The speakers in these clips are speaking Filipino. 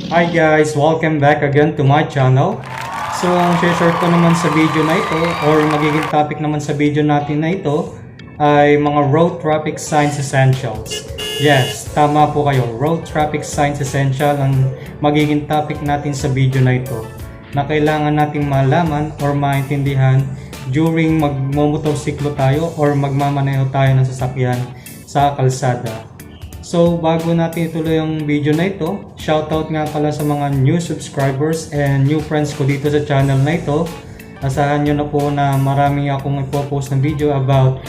Hi guys! Welcome back again to my channel. So, ang share ko naman sa video na ito or magiging topic naman sa video natin na ito ay mga road traffic signs essentials. Yes, tama po kayo. Road traffic signs essential ang magiging topic natin sa video na ito na kailangan nating malaman or maintindihan during magmomotorsiklo tayo or magmamaneho tayo ng sasakyan sa kalsada. So, bago natin ituloy ang video na ito, shoutout nga pala sa mga new subscribers and new friends ko dito sa channel na ito. Asahan nyo na po na marami akong ipopost ng video about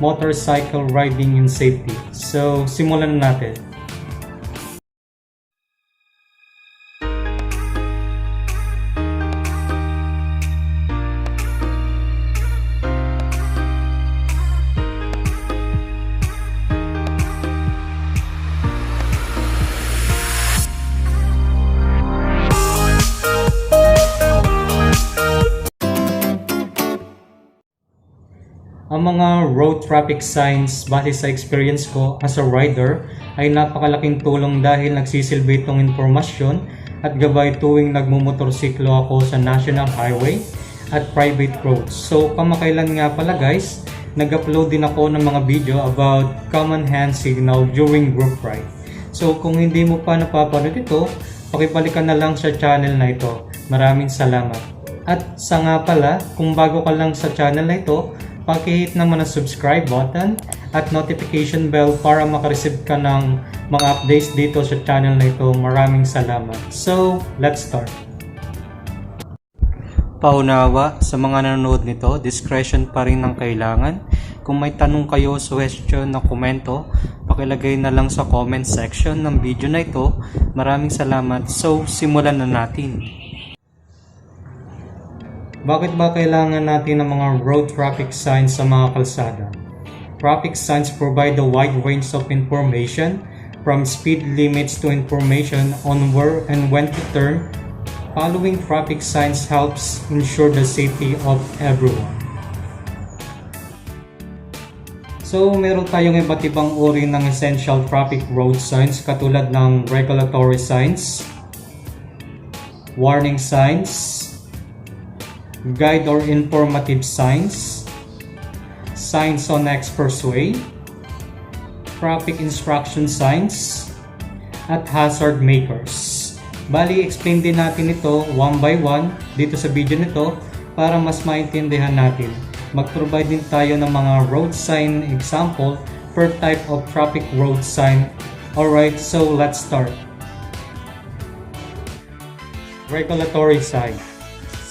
motorcycle riding and safety. So, simulan na natin. Ang mga road traffic signs base sa experience ko as a rider ay napakalaking tulong dahil nagsisilbi itong informasyon at gabay tuwing nagmumotorsiklo ako sa national highway at private roads. So kamakailan nga pala guys, nag-upload din ako ng mga video about common hand signal during group ride. So kung hindi mo pa napapanood ito, pakibalikan na lang sa channel na ito. Maraming salamat. At sa nga pala, kung bago ka lang sa channel na ito, paki-hit naman ang subscribe button at notification bell para makareceive ka ng mga updates dito sa channel na ito. Maraming salamat. So, let's start. Paunawa sa mga nanonood nito, discretion pa rin ang kailangan. Kung may tanong kayo, suggestion na komento, pakilagay na lang sa comment section ng video na ito. Maraming salamat. So, simulan na natin. Bakit ba kailangan natin ng mga road traffic signs sa mga kalsada? Traffic signs provide a wide range of information from speed limits to information on where and when to turn. Following traffic signs helps ensure the safety of everyone. So, meron tayong iba't ibang uri ng essential traffic road signs katulad ng regulatory signs, warning signs, guide or informative signs, signs on expressway, traffic instruction signs, at hazard makers. Bali, explain din natin ito one by one dito sa video nito para mas maintindihan natin. Mag-provide din tayo ng mga road sign example per type of traffic road sign. Alright, so let's start. Regulatory sign.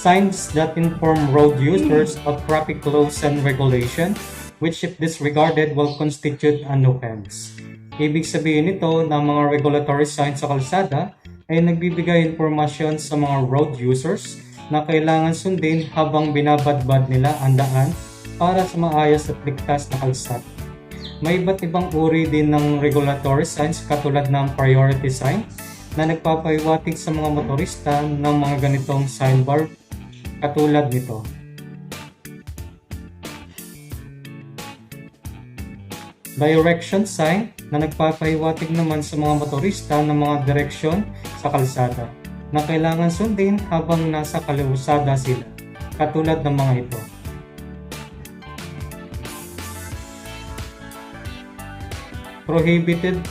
Signs that inform road users of traffic laws and regulation, which if disregarded will constitute an offense. Ibig sabihin nito na mga regulatory signs sa kalsada ay nagbibigay informasyon sa mga road users na kailangan sundin habang binabadbad nila ang daan para sa maayos at ligtas na kalsada. May iba't ibang uri din ng regulatory signs katulad ng priority sign na nagpapahiwatig sa mga motorista ng mga ganitong signboard katulad nito. Direction sign na nagpapahiwatig naman sa mga motorista ng mga direksyon sa kalsada na kailangan sundin habang nasa kalsada sila, katulad ng mga ito. Prohibited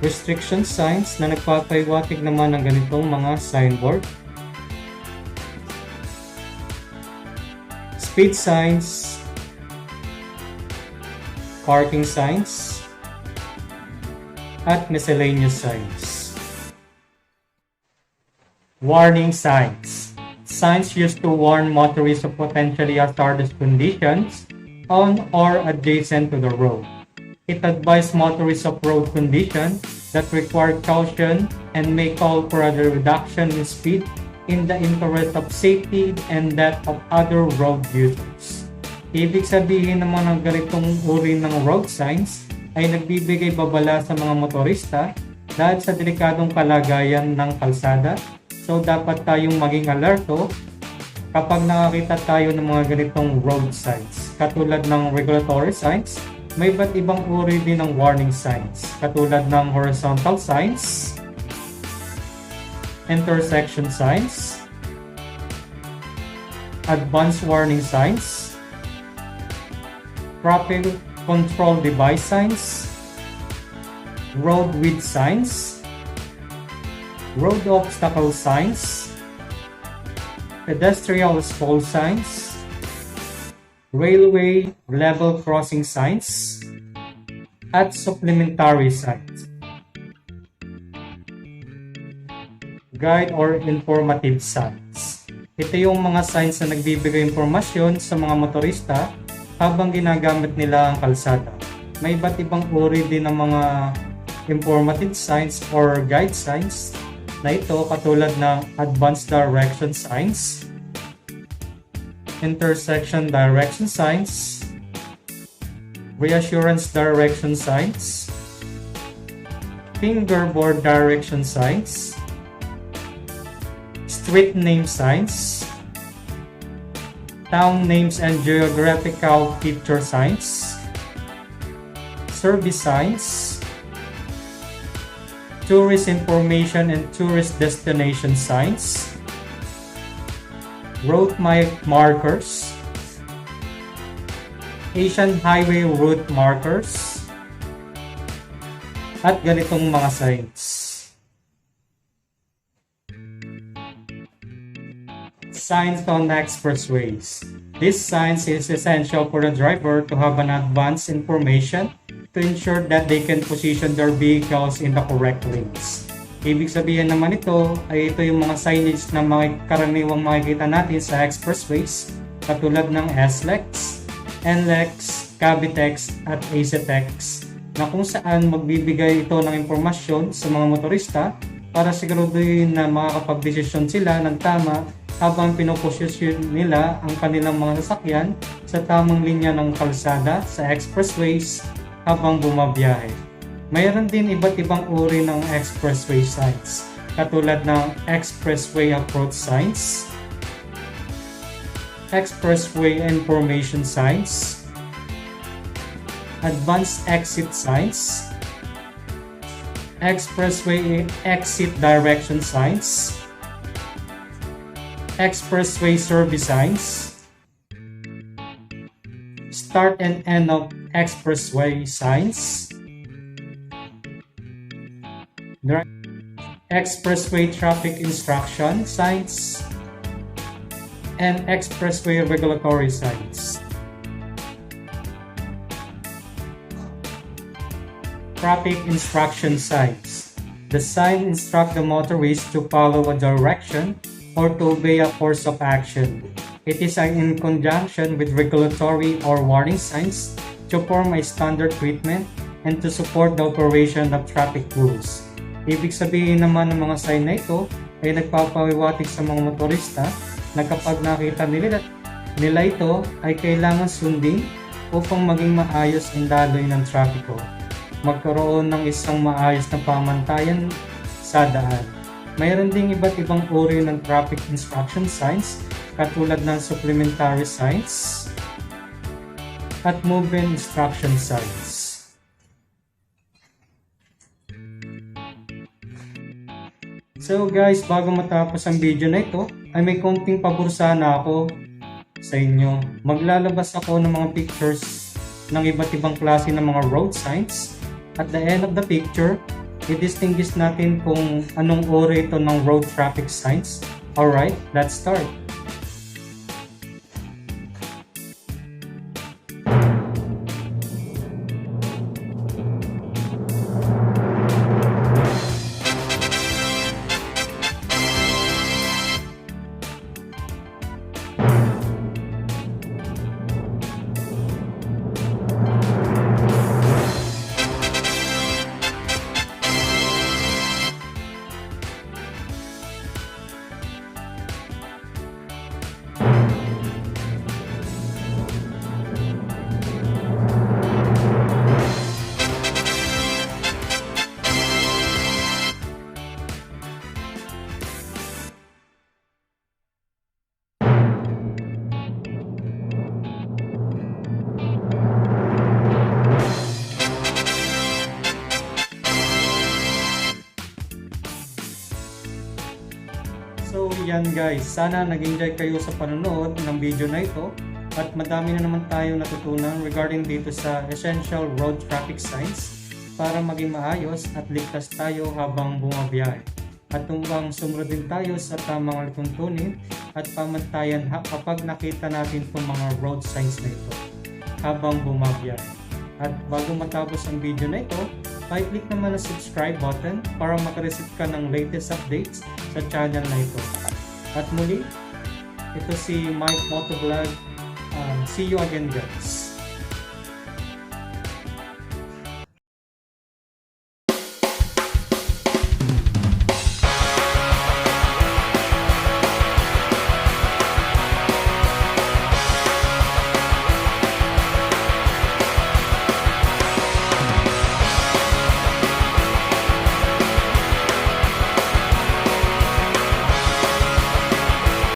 restriction signs na nagpapahiwatig naman ng ganitong mga signboard. Speed signs, parking signs, at miscellaneous signs. Warning signs. Signs used to warn motorists of potentially hazardous conditions on or adjacent to the road. It advises motorists of road conditions that require caution and may call for a reduction in speed in the interest of safety and that of other road users. Ibig sabihin naman ng ganitong uri ng road signs ay nagbibigay babala sa mga motorista dahil sa delikadong kalagayan ng kalsada. So dapat tayong maging alerto kapag nakakita tayo ng mga ganitong road signs. Katulad ng regulatory signs, may iba't ibang uri din ng warning signs. Katulad ng horizontal signs, intersection signs, advanced warning signs, traffic control device signs, road width signs, road obstacle signs, pedestrian stall signs, railway level crossing signs, at supplementary signs. Guide or informative signs. Ito yung mga signs na nagbibigay impormasyon sa mga motorista habang ginagamit nila ang kalsada. May iba't ibang uri din ng mga informative signs or guide signs na ito katulad ng advanced direction signs, intersection direction signs, reassurance direction signs, fingerboard direction signs, street name signs, town names and geographical feature signs, service signs, tourist information and tourist destination signs, road markers, Asian highway route markers, at ganitong mga signs. Signs on expressways. This signs is essential for the driver to have an advanced information to ensure that they can position their vehicles in the correct lanes. Ibig sabihin naman ito ay ito yung mga signage na karaniwang makikita natin sa expressways katulad ng SLEX, NLEX, Cavitex at ACTEX na kung saan magbibigay ito ng impormasyon sa mga motorista para siguraduhin na makakapagdesisyon sila ng tama habang pinoposisyon nila ang kanilang mga sasakyan sa tamang linya ng kalsada sa expressways habang bumabiyahe. Mayroon din iba't ibang uri ng expressway signs katulad ng expressway approach signs, expressway information signs, advanced exit signs, expressway exit direction signs, expressway service signs, start and end of expressway signs, expressway traffic instruction signs, and expressway regulatory signs. Traffic instruction signs. The sign instructs the motorist to follow a direction or to obey a course of action. It is in conjunction with regulatory or warning signs to form a standard treatment and to support the operation of traffic rules. Ibig sabihin naman ng mga sign na ito ay nagpapahiwatig sa mga motorista na kapag nakita nila ito ay kailangan sundin upang maging maayos ang daloy ng trapiko. Magkaroon ng isang maayos na pamantayan sa daan. Mayroon ding iba't ibang uri ng traffic instruction signs katulad ng supplementary signs at movement instruction signs. So guys, bago matapos ang video na ito, ay may konting pabor sana ako sa inyo. Maglalabas ako ng mga pictures ng iba't ibang klase ng mga road signs. At the end of the picture, i-distinguish natin kung anong uri ito ng road traffic signs. Alright, let's start. So yan guys, sana nag-enjoy kayo sa panonood ng video na ito at madami na naman tayong natutunan regarding dito sa essential road traffic signs para maging maayos at ligtas tayo habang bumabiyahe. At upang sumunod din tayo sa tamang tuntunin at pamantayan kapag nakita natin itong mga road signs na ito habang bumabiyahe. At bago matapos ang video na ito, i-click naman ang subscribe button para makareceive ka ng latest updates sa channel na ito. At muli, ito si Mike Motovlog. See you again guys.